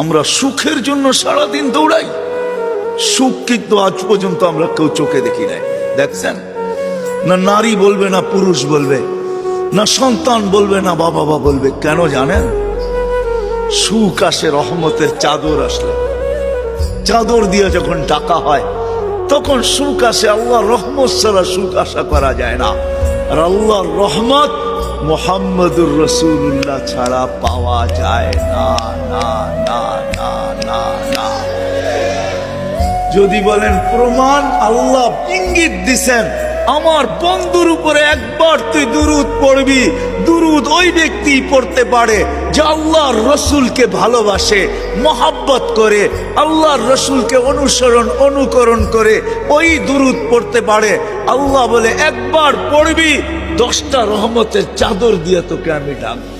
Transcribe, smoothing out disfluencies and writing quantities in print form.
আমরা সুখের জন্য সারাদিন দৌড়াই, সুখ কিন্তু আজ পর্যন্ত আমরা কেউ চোখে দেখি নাই। দেখছেন না, নারী বলবে না পুরুষ বলবে, না সন্তান বলবে না বাবা বলবে। কেন জানেন? সুখ আসে রহমতের চাদর আসলে, চাদর দিয়ে যখন ডাকা হয় তখন সুখ আসে। আল্লাহর রহমত ছাড়া সুখ আশা করা যায় না। আর আল্লাহর রহমত মুহাম্মদুর রাসূলুল্লাহ ছাড়া পাওয়া যায় না, না না না না না। যদি বলেন প্রমাণ, আল্লাহ ইঙ্গিত দিছেন, আমার বন্ধুর উপরে একবার তুই দুরূদ পড়বি, দুরূদ ওই ব্যক্তি পড়তে পারে যে আল্লাহর রসুলকে ভালোবাসে, মহাব্বত করে, আল্লাহর রসুলকে অনুকরণ করে ওই দুরূদ পড়তে পারে। আল্লাহ বলে একবার পড়বি, 10টা রহমতের চাদর দিয়ে তোকে আমি ডাকবো।